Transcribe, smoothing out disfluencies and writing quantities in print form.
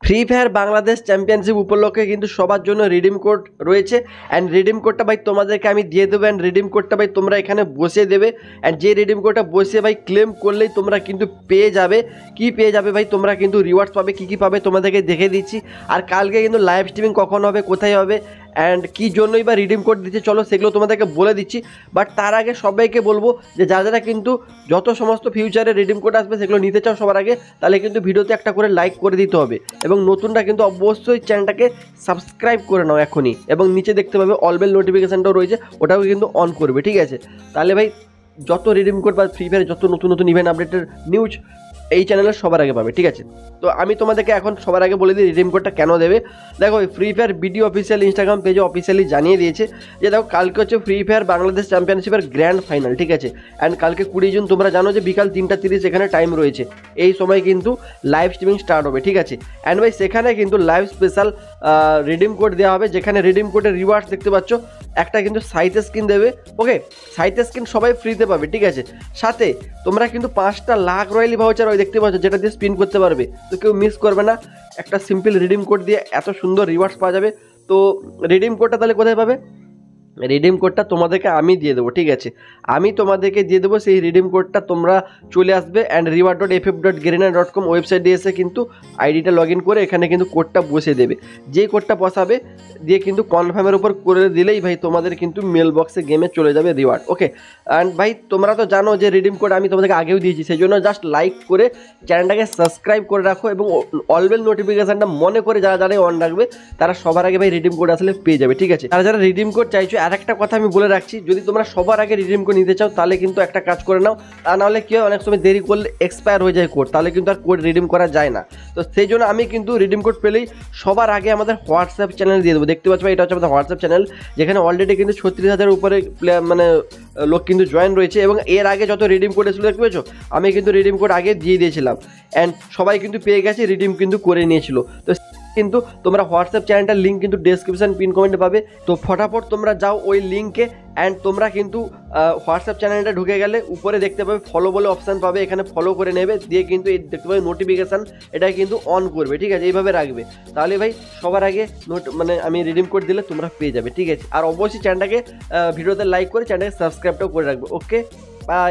Free fire Bangladesh championship উপলক্ষে কিন্তু সবার জন্য রিডিম কোড রয়েছে অ্যান্ড রিডিম কোডটা ভাই তোমাদেরকে আমি দিয়ে দেবো অ্যান্ড রিডিম কোডটা ভাই তোমরা এখানে বসিয়ে দেবে অ্যান্ড যে রিডিম কোডটা বসিয়ে ভাই ক্লেম করলেই তোমরা কিন্তু পেয়ে যাবে কি পেয়ে যাবে ভাই তোমরা কিন্তু রিওয়ার্ডস পাবে কী কী পাবে তোমাদেরকে দেখে দিচ্ছি আর কালকে কিন্তু লাইভ স্ট্রিমিং কখন হবে কোথায় হবে অ্যান্ড কী জন্যই বা রিডিম কোড দিচ্ছে চলো সেগুলো তোমাদেরকে বলে দিচ্ছি বাট তার আগে সবাইকে বলবো যে যারা কিন্তু যত সমস্ত ফিউচারে রিডিম কোড আসবে সেগুলো নিতে চাও সবার আগে তাহলে কিন্তু ভিডিওতে একটা করে লাইক করে দিতে হবে এবং নতুনটা কিন্তু অবশ্যই চ্যানেলটাকে সাবস্ক্রাইব করে নাও এখনই এবং নিচে দেখতে পাবে অল বেল নোটিফিকেশানটাও রয়েছে ওটাও কিন্তু অন করবে ঠিক আছে তাহলে ভাই যত রিডিম কোড বা ফ্রি ফায়ার যত নতুন নতুন ইভেন্ট আপডেটের নিউজ এই চ্যানেলে সবার আগে পাবে ঠিক আছে তো আমি তোমাদেরকে এখন সবার আগে বলে দিই রিডিম কোডটা কেন দেবে দেখো free fire BD official Instagram পেজে অফিসিয়ালি জানিয়ে দিয়েছে যে দেখো কালকে হচ্ছে ফ্রি ফায়ার বাংলাদেশ চ্যাম্পিয়নশিপের গ্র্যান্ড ফাইনাল ঠিক আছে অ্যান্ড কালকে 20 জুন তোমরা জানো যে বিকাল 3:30 এখানে টাইম রয়েছে এই সময় কিন্তু লাইভ স্ট্রিমিং স্টার্ট হবে ঠিক আছে অ্যান্ড ভাই সেখানে কিন্তু লাইভ স্পেশাল রিডিম কোড দেওয়া হবে যেখানে রিডিম কোডের রিওয়ার্ডস দেখতে পাচ্ছ একটা কিন্তু সাইতে স্কিন দেবে ওকে সাইতে স্কিন সবাই ফ্রিতে পাবে ঠিক আছে সাথে তোমরা কিন্তু 5টা লাখ রয়্যালি ভাউচার ওই দেখতে পাচ্ছ যেটা দিয়ে স্পিন করতে পারবে তো কেউ মিস করবে না একটা সিম্পল রিডিম কোড দিয়ে এত সুন্দর রিওয়ার্ডস পাওয়া যাবে তো রিডিম কোডটা তাহলে কোথায় পাবে রিডিম কোডটা তোমাদেরকে আমি দিয়ে দেবো ঠিক আছে আমি তোমাদেরকে দিয়ে দেবো সেই রিডিম কোডটা তোমরা চলে আসবে অ্যান্ড reward.ff.garena.com ওয়েবসাইটে এসে কিন্তু আইডিটা লগ ইন করে এখানে কিন্তু কোডটা বসে দেবে যে কোডটা বসাবে দিয়ে কিন্তু কনফার্মের উপর করে দিলেই ভাই তোমাদের কিন্তু মেল বক্সে গেমে চলে যাবে রিওয়ার্ড ওকে অ্যান্ড ভাই তোমরা তো জানো যে রিডিম কোড আমি তোমাদেরকে আগেও দিয়েছি সেই জন্য জাস্ট লাইক করে চ্যানেলটাকে সাবস্ক্রাইব করে রাখো এবং অলবেল নোটিফিকেশানটা মনে করে যারা যারা অন রাখবে তারা সবার আগে ভাই রিডিম কোড আসলে পেয়ে যাবে ঠিক আছে তারা যারা রিডিম কোড চাইছো আর একটা কথা আমি বলে রাখছি যদি তোমরা সবার আগে রিডিম কোড নিতে চাও তাহলে কিন্তু একটা কাজ করে নাও তা নাহলে কি হয় অনেক সময় দেরি করলে এক্সপায়ার হয়ে যায় কোড তাহলে কিন্তু আর কোড রিডিম করা যায় না তো সেই জন্য আমি কিন্তু রিডিম কোড পেলেই সবার আগে আমাদের হোয়াটসঅ্যাপ চ্যানেল দিয়ে দেবো দেখতে পাচ্ছ এটা হচ্ছে আমাদের হোয়াটসঅ্যাপ চ্যানেল যেখানে অলরেডি কিন্তু 36,000 উপরে মানে লোক কিন্তু জয়েন রয়েছে এবং এর আগে যত রিডিম কোড এসেছিলো দেখতে পেয়েছো আমি কিন্তু রিডিম কোড আগে দিয়ে দিয়েছিলাম অ্যান্ড সবাই কিন্তু পেয়ে গেছে রিডিম কিন্তু করে নিয়েছিল তো কিন্তু তোমরা হোয়াটসঅ্যাপ চ্যানেলটার লিঙ্ক কিন্তু ডেসক্রিপশন পিন কমেন্টে পাবে তো ফটাফট তোমরা যাও ওই লিঙ্কে অ্যান্ড তোমরা কিন্তু হোয়াটসঅ্যাপ চ্যানেলটা ঢুকে গেলে উপরে দেখতে পাবে ফলো বলে অপশান পাবে এখানে ফলো করে নেবে দিয়ে কিন্তু এই দেখতে পাবে নোটিফিকেশান এটা কিন্তু অন করবে ঠিক আছে এইভাবে রাখবে তাহলে ভাই সবার আগে মানে আমি রিডিম কোড দিলে তোমরা পেয়ে যাবে ঠিক আছে আর অবশ্যই চ্যানেলটাকে ভিডিওতে লাইক করে চ্যানেলটাকে সাবস্ক্রাইবটাও করে রাখবে ওকে বাই।